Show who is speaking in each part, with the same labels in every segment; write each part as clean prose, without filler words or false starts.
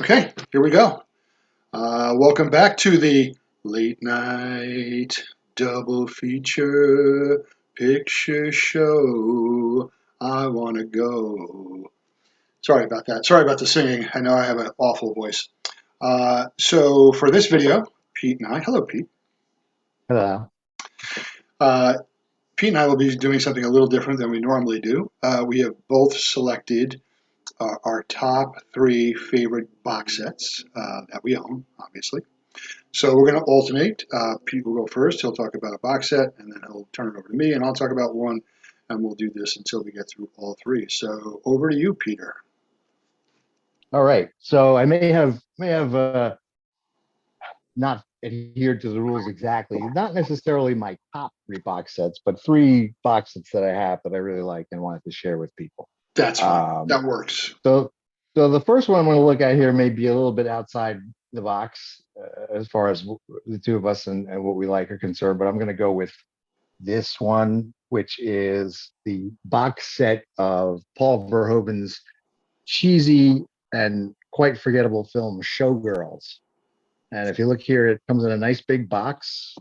Speaker 1: Okay, here we go. Welcome back to the late night double feature picture show. I want to go. Sorry about that. Sorry about the singing. I know I have an awful voice. So for this video, Pete and I, hello Pete.
Speaker 2: Hello.
Speaker 1: Uh, Pete and I will be doing something a little different than we normally do. We have both selected our top three favorite box sets that we own, obviously. So we're going to alternate. Pete will go first. He'll talk about a box set, and then he'll turn it over to me, and I'll talk about one, and we'll do this until we get through all three. So over to you, Peter.
Speaker 2: All right. So I may have not adhered to the rules exactly. Not necessarily my top three box sets, but three box sets that I have that I really like and wanted to share with people.
Speaker 1: That's fine.
Speaker 2: Um,
Speaker 1: That works.
Speaker 2: so so the first one I'm going to look at here may be a little bit outside the box as far as the two of us and what we like are concerned, but I'm going to go with this one, which is the box set of Paul Verhoeven's cheesy and quite forgettable film Showgirls. And if you look here, it comes in a nice big box.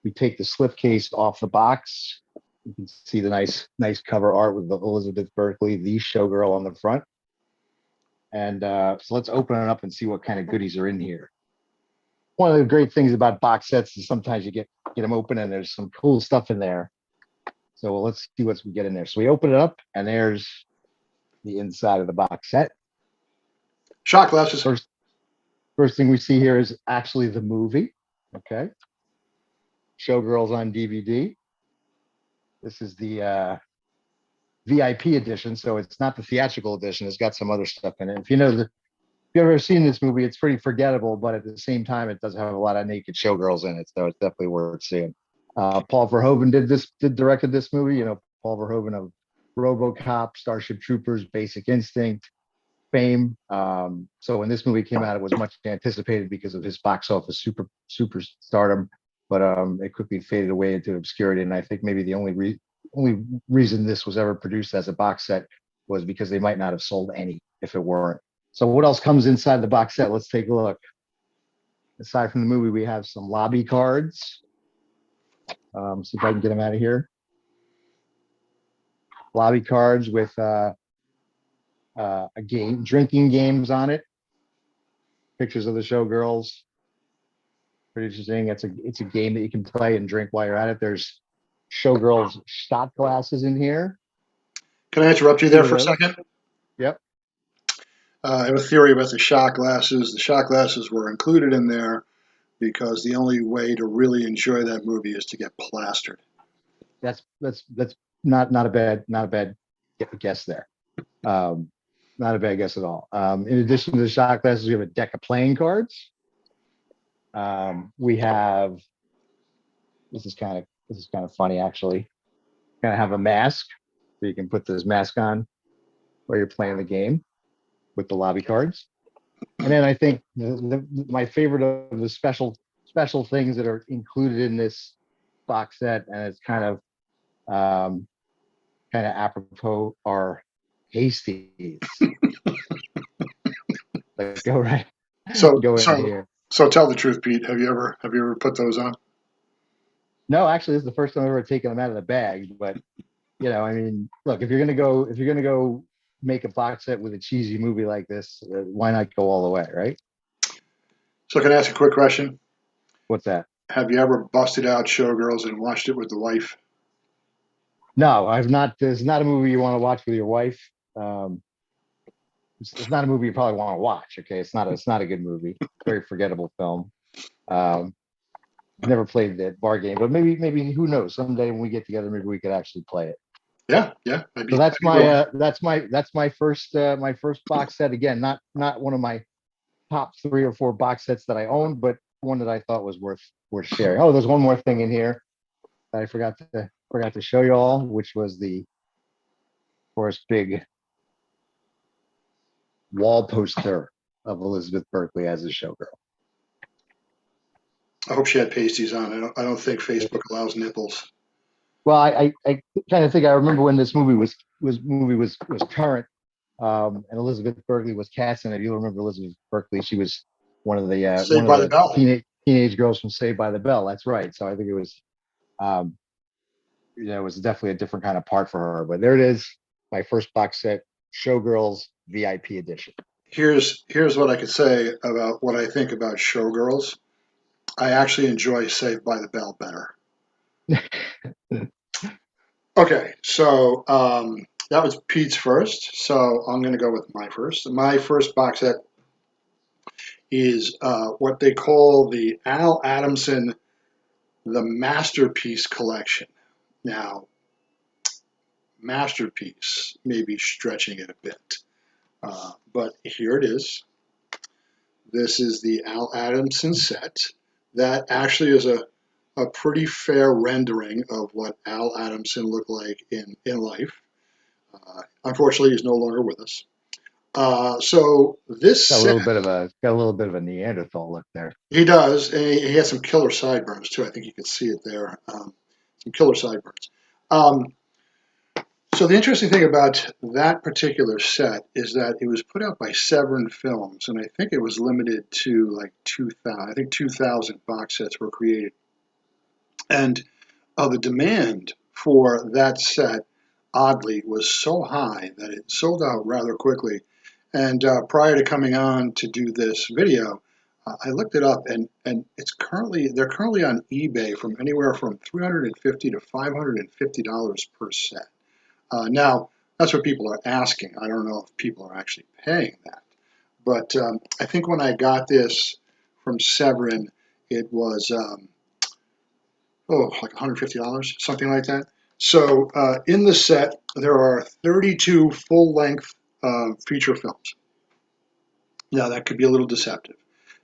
Speaker 2: We take the slipcase off the box. You can see the nice cover art with the Elizabeth Berkley, the showgirl on the front. And so let's open it up and see what kind of goodies are in here. One of the great things about box sets is sometimes you get them open and there's some cool stuff in there. So let's see what we get in there. So we open it up and there's the inside of the box set.
Speaker 1: Shot glasses.
Speaker 2: First First thing we see here is actually the movie. Okay. Showgirls on DVD. This is the VIP edition, so it's not the theatrical edition. It's got some other stuff in it. If you've ever seen this movie, it's pretty forgettable, but at the same time, it does have a lot of naked showgirls in it, so it's definitely worth seeing. Paul Verhoeven directed this movie. Paul Verhoeven of RoboCop, Starship Troopers, Basic Instinct, fame. So when this movie came out, it was much anticipated because of his box office super stardom, but it quickly faded away into obscurity. And I think maybe the only reason this was ever produced as a box set was because they might not have sold any if it weren't. So what else comes inside the box set? Let's take a look. Aside from the movie, we have some lobby cards. See if I can get them out of here. Lobby cards with a game, drinking games on it, pictures of the showgirls. Pretty interesting. It's a game that you can play and drink while you're at it. There's showgirls shot glasses in here.
Speaker 1: Can I interrupt you there
Speaker 2: Two of
Speaker 1: for a
Speaker 2: those.
Speaker 1: second?
Speaker 2: Yep.
Speaker 1: I have a theory about the shot glasses. The shot glasses were included in there because the only way to really enjoy that movie is to get plastered.
Speaker 2: That's not a bad guess there. Um, Not a bad guess at all. In addition to the shot glasses, we have a deck of playing cards. We have this is kind of funny actually. Kind of have a mask, so you can put this mask on while you're playing the game with the lobby cards. And then I think my favorite of the special things that are included in this box set, and it's um, kind of apropos, are pasties. Like go right,
Speaker 1: So,
Speaker 2: go in
Speaker 1: so,
Speaker 2: here.
Speaker 1: so tell the truth, Pete. Have you ever put those on?
Speaker 2: No, actually, this is the first time I've ever taken them out of the bag. But I mean, look, if you're gonna go make a box set with a cheesy movie like this, why not go all the way, right?
Speaker 1: So, can I ask a quick question?
Speaker 2: What's that?
Speaker 1: Have you ever busted out Showgirls and watched it with the wife?
Speaker 2: No, I've not. This is not a movie you want to watch with your wife. Um, it's not a movie you probably want to watch. Okay, it's not a good movie. Very forgettable film. Um, Never played that bar game, but maybe who knows? Someday when we get together, maybe we could actually play it.
Speaker 1: Yeah, yeah,
Speaker 2: So
Speaker 1: I'd be willing.
Speaker 2: that's my first box set. Again, not one of my top three or four box sets that I owned, but one that I thought was worth sharing. Oh, there's one more thing in here that I forgot to show you all, which was the, of course, big wall poster of Elizabeth Berkley as a showgirl.
Speaker 1: I hope she had pasties on. I don't think Facebook allows nipples.
Speaker 2: Well, I kind of think I remember when this movie was current. And Elizabeth Berkley was cast in it. You'll remember Elizabeth Berkley. She was one
Speaker 1: Saved
Speaker 2: of
Speaker 1: by the
Speaker 2: the
Speaker 1: Bell.
Speaker 2: teenage girls from Saved by the Bell. That's right. So I think it was um, it was definitely a different kind of part for her. But there it is, my first box set, Showgirls VIP edition.
Speaker 1: Here's what I could say about what I think about Showgirls. I actually enjoy Saved by the Bell better. Okay, so that was Pete's first. So I'm going to go with my first. My first box set is what they call the Al Adamson the Masterpiece Collection. Now, masterpiece may be stretching it a bit, but here it is. This is the Al Adamson set. That actually is a pretty fair rendering of what Al Adamson looked like in life. Unfortunately, he's no longer with us. So this set,
Speaker 2: Got a little bit of a Neanderthal look there.
Speaker 1: he does, and he has some killer sideburns too. I think you can see it there. Some killer sideburns. Um, so the interesting thing about that particular set is that it was put out by Severin Films, and I think it was limited to like 2,000. I think 2,000 box sets were created, and the demand for that set, oddly, was so high that it sold out rather quickly. And prior to coming on to do this video, I looked it up, and they're currently on eBay from anywhere from $350 to $550 per set. Now, that's what people are asking. I don't know if people are actually paying that. But I think when I got this from Severin, it was like $150, something like that. So in the set, there are 32 full-length feature films. Now, that could be a little deceptive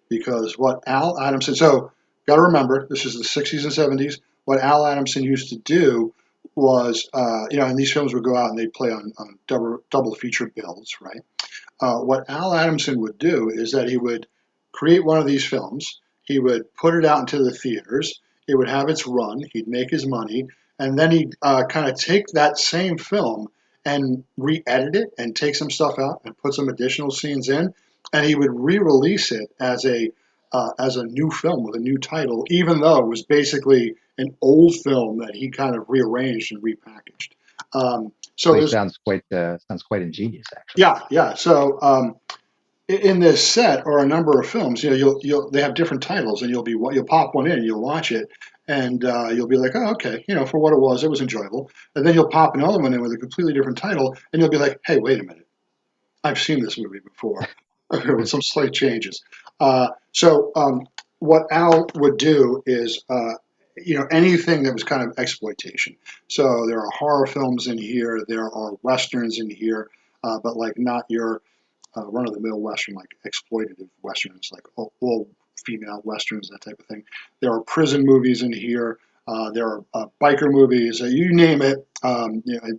Speaker 1: because what Al Adamson, so got to remember, this is the 60s and 70s. What Al Adamson used to do was, and these films would go out and they'd play on double feature bills, right? What Al Adamson would do is that he would create one of these films, he would put it out into the theaters, it would have its run, he'd make his money, and then he'd kind of take that same film and re-edit it and take some stuff out and put some additional scenes in, and he would re-release it as a new film with a new title, even though it was basically an old film that he kind of rearranged and repackaged. So
Speaker 2: Actually,
Speaker 1: there's
Speaker 2: sounds quite ingenious, actually.
Speaker 1: yeah. So in this set are a number of films. They have different titles, and you'll pop one in, you'll watch it, and you'll be like, oh, okay, for what it was enjoyable. And then you'll pop another one in with a completely different title, and you'll be like, hey, wait a minute, I've seen this movie before with some slight changes. So what Al would do is, anything that was kind of exploitation. So there are horror films in here, there are westerns in here, but like not your run-of-the-mill western, like exploitative westerns, like all female westerns, that type of thing. There are prison movies in here. There are biker movies. You name it. I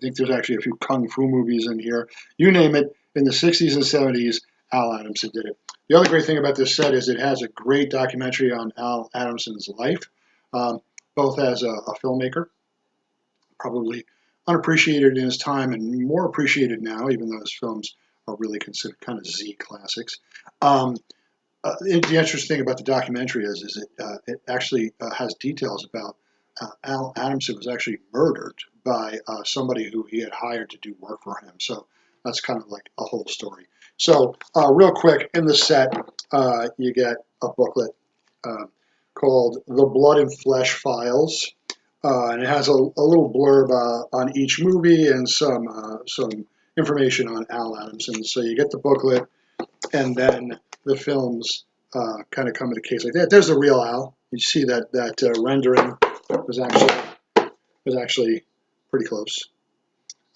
Speaker 1: think there's actually a few kung fu movies in here. You name it. In the 60s and 70s, Al Adamson did it. The other great thing about this set is it has a great documentary on Al Adamson's life, um, both as a filmmaker, probably unappreciated in his time and more appreciated now, even though his films are really considered kind of Z classics. Um, the interesting thing about the documentary is it actually has details about Al Adamson was actually murdered by somebody who he had hired to do work for him. So that's kind of like a whole story. So real quick, in the set, you get a booklet uh, called The Blood and Flesh Files. And it has a little blurb on each movie and some information on Al Adamson. So you get the booklet, and then the films kind of come into case like that. There's the real Al. You see that rendering was actually pretty close.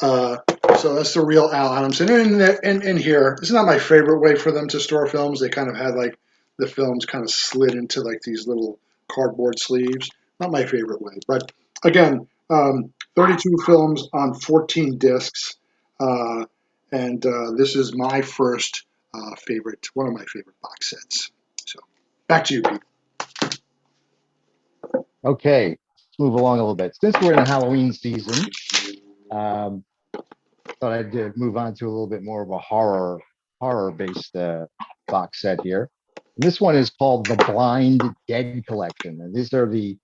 Speaker 1: Uh, so that's the real Al Adamson. And in here, it's not my favorite way for them to store films. They kind of had like the films kind of slid into like these little cardboard sleeves. Not my favorite way, but again, 32 films on 14 discs, uh, and this is my first one of my favorite box sets. So back to you, Pete.
Speaker 2: Okay, let's move along a little bit. Since we're in the Halloween season, um, thought I'd move on to a little bit more of a horror based box set here. And this one is called the Blind Dead Collection, and these are the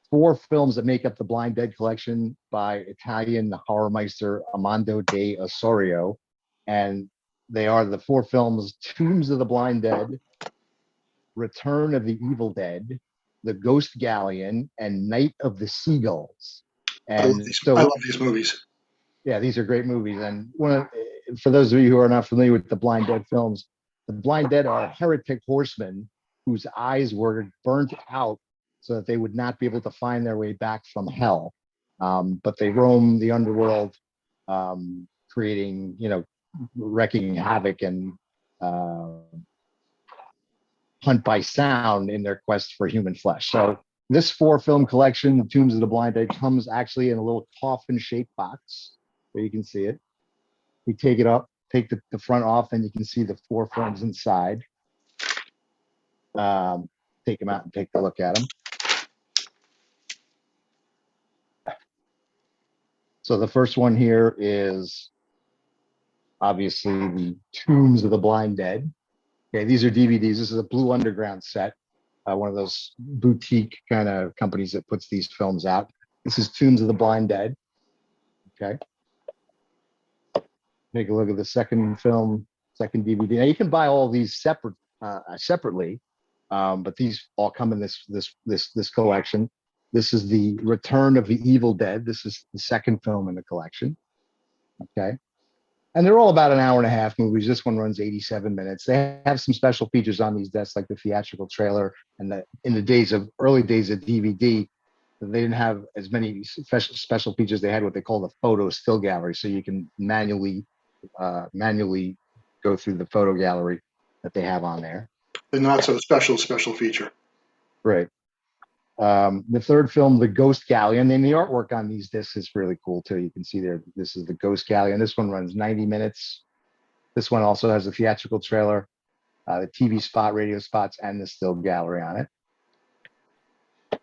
Speaker 2: four films that make up the Blind Dead Collection by Italian horror meister Armando de Osorio, and they are the four films: Tombs of the Blind Dead, Return of the Evil Dead, The Ghost Galleon, and Night of the Seagulls. And
Speaker 1: I
Speaker 2: so
Speaker 1: love these movies.
Speaker 2: yeah, these are great movies. And for those of you who are not familiar with the Blind Dead films, the Blind Dead are heretic horsemen whose eyes were burnt out so that they would not be able to find their way back from hell. But they roam the underworld, creating, wrecking havoc and uh, hunt by sound in their quest for human flesh. So this four film collection, The Tombs of the Blind Dead, comes actually in a little coffin shaped box where you can see it. We take it up, take the front off, and you can see the four films inside. Um, Take them out and take a look at them. So the first one here is obviously the Tombs of the Blind Dead. Okay, these are DVDs. This is a Blue Underground set, one of those boutique kind of companies that puts these films out. This is Tombs of the Blind Dead. Okay, take a look at the second film, second DVD. Now you can buy all these separately, but these all come in this collection. This is the Return of the Evil Dead. This is the second film in the collection. Okay, and they're all about an hour and a half movies. This one runs 87 minutes. They have some special features on these discs, like the theatrical trailer, and in the early days of DVD, they didn't have as many special features. They had what they call the photo still gallery, so you can manually go through the photo gallery that they have on there.
Speaker 1: The not so special feature.
Speaker 2: Right. The third film, The Ghost Galleon, and the artwork on these discs is really cool too. You can see there, this is The Ghost Galleon. This one runs 90 minutes. This one also has a theatrical trailer, the TV spot, radio spots, and the still gallery on it.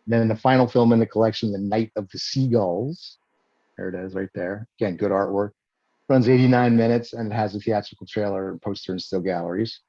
Speaker 2: Then the final film in the collection, The Night of the Seagulls. There it is right there. Again, good artwork. Runs 89 minutes and it has a theatrical trailer, poster, and still galleries.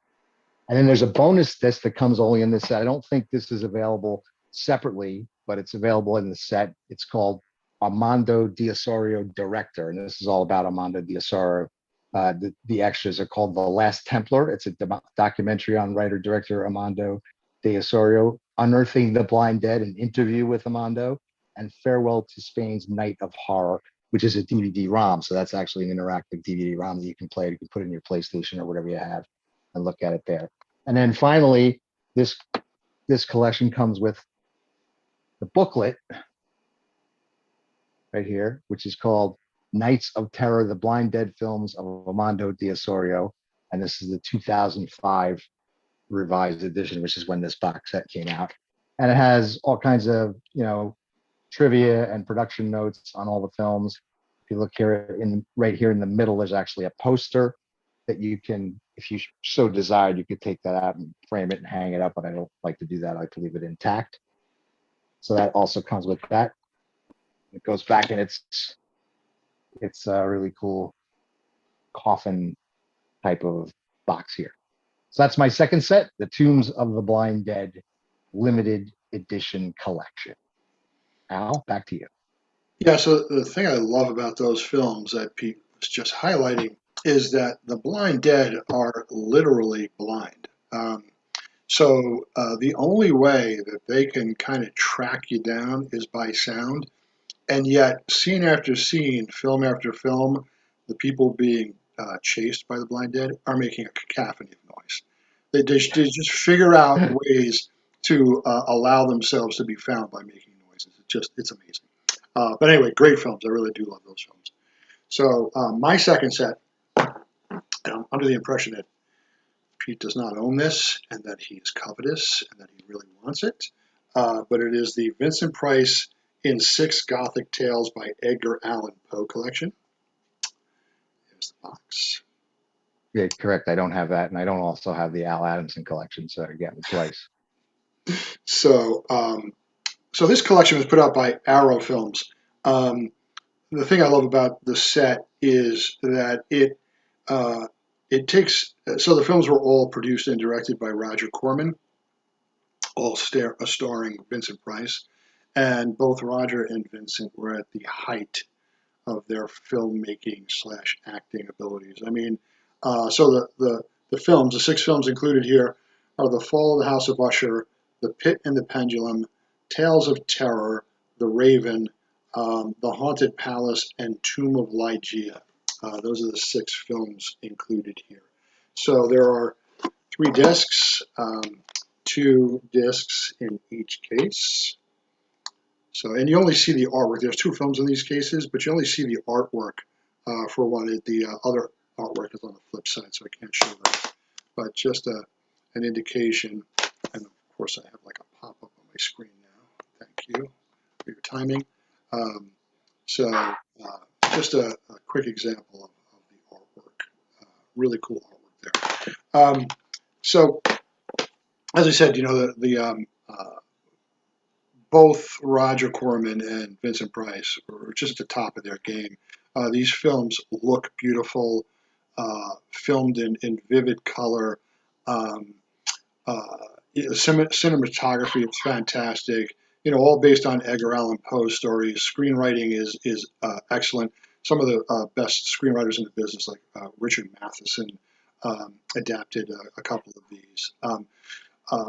Speaker 2: And then there's a bonus disc that comes only in this set. I don't think this is available separately, but it's available in the set. It's called Armando de Osorio Director, and this is all about Armando de Osorio. The extras are called The Last Templar. It's a documentary on writer-director Armando de Osorio, Unearthing the Blind Dead, an interview with Armando, and Farewell to Spain's Night of Horror, which is a DVD-ROM. So that's actually an interactive DVD-ROM that you can play. You can put in your PlayStation or whatever you have and look at it there. And then finally, this collection comes with the booklet right here, which is called Nights of Terror, the Blind Dead Films of Armando de Osorio. And this is the 2005 revised edition, which is when this box set came out. And it has all kinds of, trivia and production notes on all the films. If you look here right here in the middle, there's actually a poster that you can, if you so desired, you could take that out and frame it and hang it up, but I don't like to do that. I like to leave it intact. So that also comes with that. It goes back and it's a really cool coffin type of box here. So that's my second set, The Tombs of the Blind Dead limited edition collection. Al, back to you.
Speaker 1: Yeah, so the thing I love about those films that Pete was just highlighting is that the blind dead are literally blind. So the only way that they can kind of track you down is by sound. And yet, scene after scene, film after film, the people being chased by the blind dead are making a cacophony of noise. They just figure out ways to allow themselves to be found by making noises. It's amazing. But anyway, great films. I really do love those films. So my second set, and I'm under the impression that Pete does not own this and that he is covetous and that he really wants it. But it is the Vincent Price in Six Gothic Tales by Edgar Allan Poe collection. There's the box.
Speaker 2: Yeah, correct. I don't have that, and I don't also have the Al Adamson collection, so again, twice.
Speaker 1: So, so this collection was put out by Arrow Films. The thing I love about the set is that uh, it takes. So the films were all produced and directed by Roger Corman, all starring Vincent Price, and both Roger and Vincent were at the height of their filmmaking slash acting abilities. I mean, so the films, the six films included here, are The Fall of the House of Usher, The Pit and the Pendulum, Tales of Terror, The Raven, The Haunted Palace, and Tomb of Lygia. Those are the six films included here. So there are three discs, two discs in each case. So, and you only see the artwork. There's two films in these cases, but you only see the artwork for one. The other artwork is on the flip side, so I can't show that. But just an indication, and of course I have like a pop-up on my screen now. Thank you for your timing. Um, so, just a quick example of the artwork. Really cool artwork there. So, as I said, both Roger Corman and Vincent Price were just at the top of their game. These films look beautiful, filmed in vivid color. Um, Cinematography is fantastic. All based on Edgar Allan Poe stories. Screenwriting is excellent. Some of the best screenwriters in the business, like Richard Matheson, adapted a couple of these.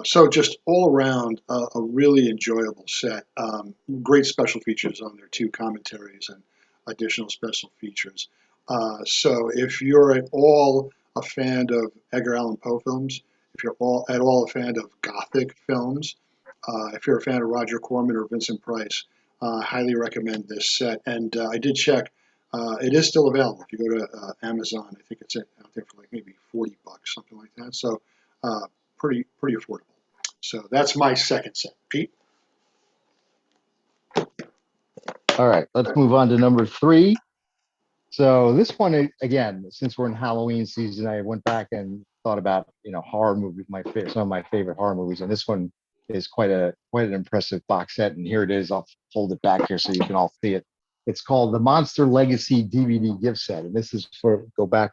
Speaker 1: So just all around a really enjoyable set. Great special features on there too, commentaries and additional special features. So if you're at all a fan of Edgar Allan Poe films, if you're at all a fan of Gothic films, if you're a fan of Roger Corman or Vincent Price, highly recommend this set. And I did check. It is still available. If you go to Amazon, I think it's out there for like maybe $40, something like that. So pretty affordable. So that's my second set. Pete?
Speaker 2: All right, let's move on to number three. So this one, again, since we're in Halloween season, I went back and thought about horror movies, some of my favorite horror movies, and this one is quite an impressive box set. And here it is. I'll hold it back here so you can all see it. It's called the Monster Legacy DVD gift set, and this is for go back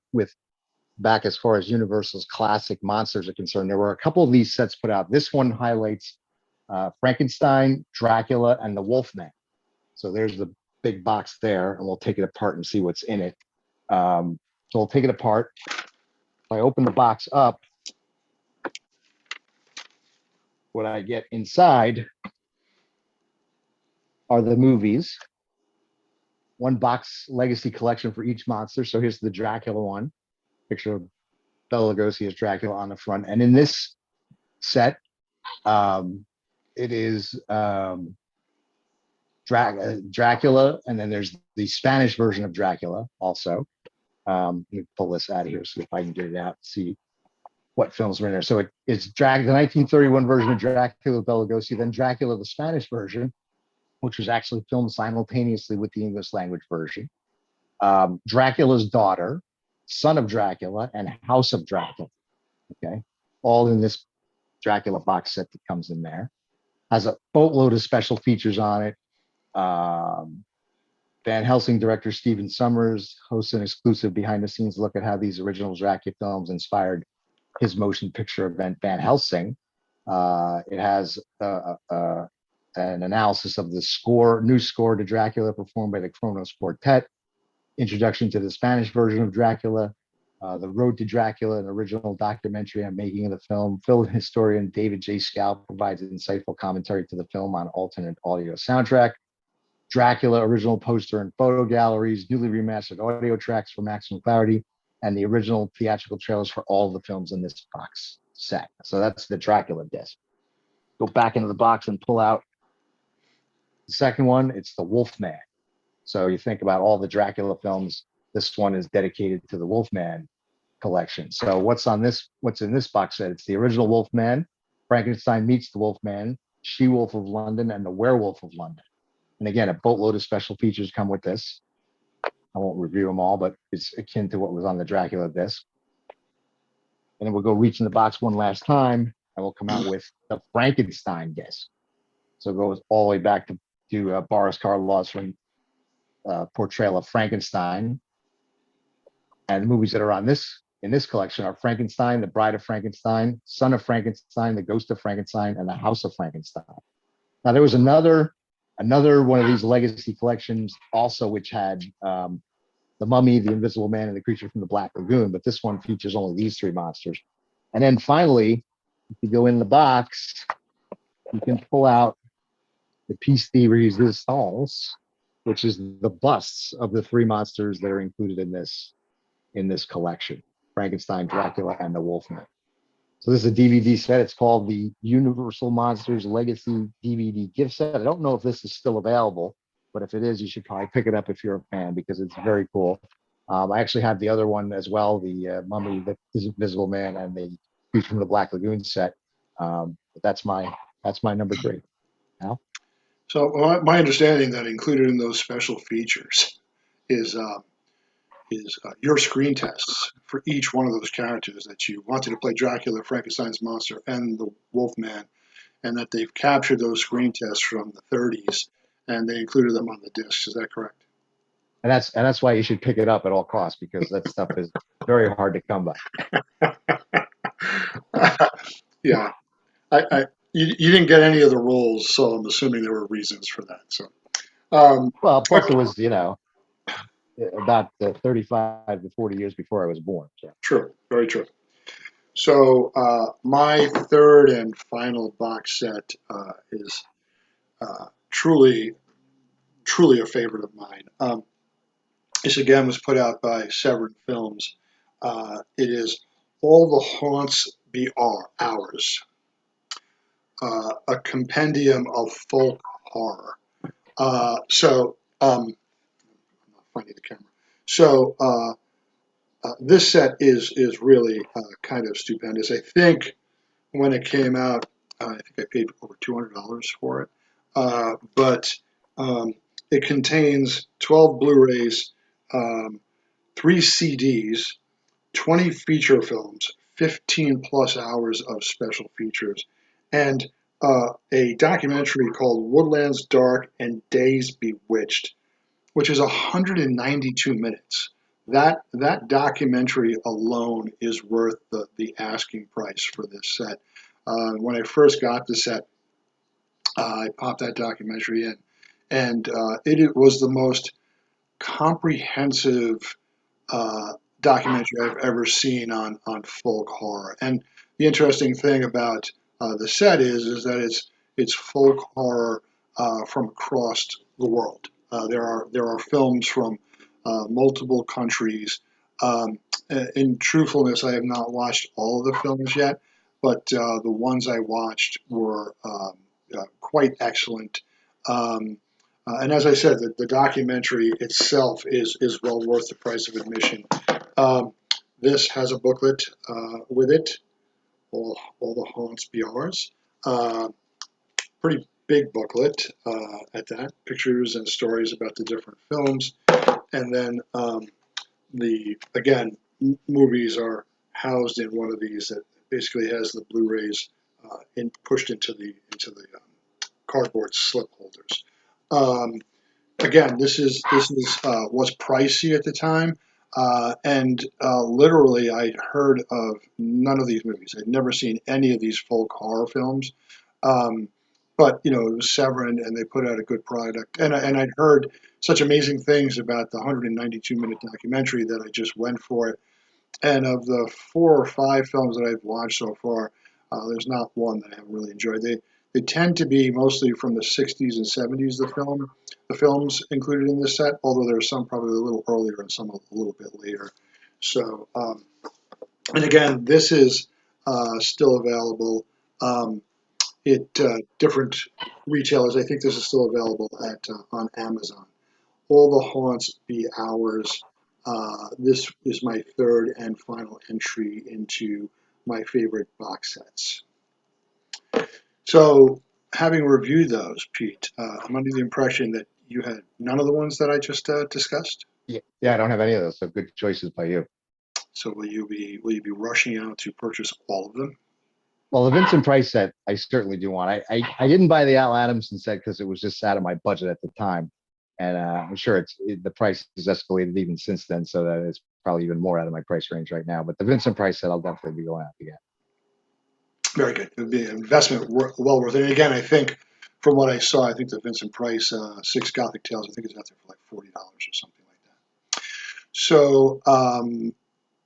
Speaker 2: as far as Universal's classic monsters are concerned. There were a couple of these sets put out. This one highlights Frankenstein, Dracula, and the Wolfman. So there's the big box there, and we'll take it apart and see what's in it. So we'll take it apart. If I open the box up, what I get inside are the movies. One box legacy collection for each monster. So here's the Dracula one. Picture of Bela Lugosi as Dracula on the front. And in this set, it is Dracula, and then there's the Spanish version of Dracula also. Let me pull this out of here so if I can get it out, see what films are in there. So it's the 1931 version of Dracula with Bela Lugosi, then Dracula, the Spanish version, which was actually filmed simultaneously with the English language version. Dracula's Daughter, Son of Dracula, and House of Dracula. Okay, all in this Dracula box set that comes in there. Has a boatload of special features on it. Van Helsing director Stephen Sommers hosts an exclusive behind-the-scenes look at how these original Dracula films inspired his motion picture event, Van Helsing. It has an analysis of the new score to Dracula performed by the Kronos Quartet, introduction to the Spanish version of Dracula, The Road to Dracula, an original documentary on making of the film. Film historian David J. Scout provides insightful commentary to the film on alternate audio soundtrack. Dracula original poster and photo galleries, newly remastered audio tracks for maximum clarity, and the original theatrical trailers for all the films in this box set. So that's the Dracula disc. Go back into the box and pull out the second one. It's the Wolfman. So you think about all the Dracula films. This one is dedicated to the Wolfman collection. So what's in this box set? It's the original Wolfman, Frankenstein meets the Wolfman, She-Wolf of London, and the Werewolf of London. And again, a boatload of special features come with this. I won't review them all, but it's akin to what was on the Dracula disc. And then we'll go reach in the box one last time, and we'll come out with the Frankenstein disc. So it goes all the way back to Boris Karloff's portrayal of Frankenstein. And the movies that are on this in this collection are Frankenstein, The Bride of Frankenstein, Son of Frankenstein, The Ghost of Frankenstein, and The House of Frankenstein. Now there was another one of these legacy collections also, which had the Mummy, the Invisible Man, and the Creature from the Black Lagoon, but this one features only these three monsters. And then finally, if you go in the box, you can pull out the piece de resistance, which is the busts of the three monsters that are included in this collection: Frankenstein, Dracula, and the Wolfman. So this is a DVD set. It's called the Universal Monsters Legacy DVD gift set. I don't know if this is still available, but if it is, you should probably pick it up if you're a fan because it's very cool. I actually have the other one as well, the Mummy, the Invisible Man, and the Creature from the Black Lagoon set. But that's my number three. Al?
Speaker 1: So my understanding that included in those special features is your screen tests for each one of those characters that you wanted to play: Dracula, Frankenstein's monster, and the Wolfman, and that they've captured those screen tests from the 30s and they included them on the discs. Is that correct?
Speaker 2: And that's why you should pick it up at all costs because that stuff is very hard to come by.
Speaker 1: Yeah, you didn't get any of the roles, so I'm assuming there were reasons for that. So, um,
Speaker 2: Well, plus it was, about 35 to 40 years before I was born. So
Speaker 1: true, very true. So, my third and final box set is truly, truly a favorite of mine. This again was put out by Severin Films. It is All the Haunts Be Ours, a compendium of folk horror. I'm not finding the camera. So, this set is really kind of stupendous. I think when it came out, I think I paid over $200 for it. But it contains 12 Blu-rays, um, 3 CDs, 20 feature films, 15 plus hours of special features, and a documentary called Woodlands Dark and Days Bewitched, which is 192 minutes. That documentary alone is worth the asking price for this set. When I first got the set, I popped that documentary in, and it was the most comprehensive documentary I've ever seen on folk horror. And the interesting thing about the set is that it's folk horror from across the world. There are films from multiple countries. In truthfulness, I have not watched all of the films yet, but the ones I watched were quite excellent. Um, and as I said, the documentary itself is well worth the price of admission. Um, this has a booklet with it, all the haunts be ours. Uh, Pretty big booklet at that, pictures and stories about the different films, and then the again movies are housed in one of these that basically has the Blu-rays pushed into the cardboard slip holders. Um, Again, this is was pricey at the time, and literally I'd heard of none of these movies. I'd never seen any of these folk horror films, um, but it was Severin, and they put out a good product. And I'd heard such amazing things about the 192-minute documentary that I just went for it. And of the 4 or 5 films that I've watched so far, there's not one that I haven't really enjoyed. They tend to be mostly from the 60s and 70s. The films included in this set, although there are some probably a little earlier and some a little bit later. So, and again, this is still available. It different retailers. I think this is still available at on Amazon. All the Haunts Be Ours. This is my third and final entry into my favorite box sets. So, having reviewed those, Pete, I'm under the impression that you had none of the ones that I just discussed.
Speaker 2: yeah, I don't have any of those. So good choices by you.
Speaker 1: So, will you be rushing out to purchase all of them?
Speaker 2: Well, the Vincent Price set, I certainly do want. I didn't buy the Al Adamson set because it was just out of my budget at the time, and I'm sure the price has escalated even since then, so that it's probably even more out of my price range right now. But the Vincent Price set, I'll definitely be going out again.
Speaker 1: Very good. It would be an investment well worth it. And again, I think from what I saw, I think the Vincent Price Six Gothic Tales, I think it's out there for like $40 or something like that. So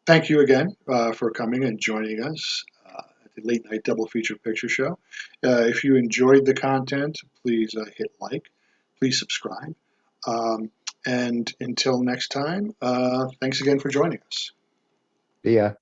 Speaker 1: thank you again for coming and joining us at the Late Night Double Feature Picture Show. If you enjoyed the content, please hit like, please subscribe. And until next time, thanks again for joining us.
Speaker 2: See ya.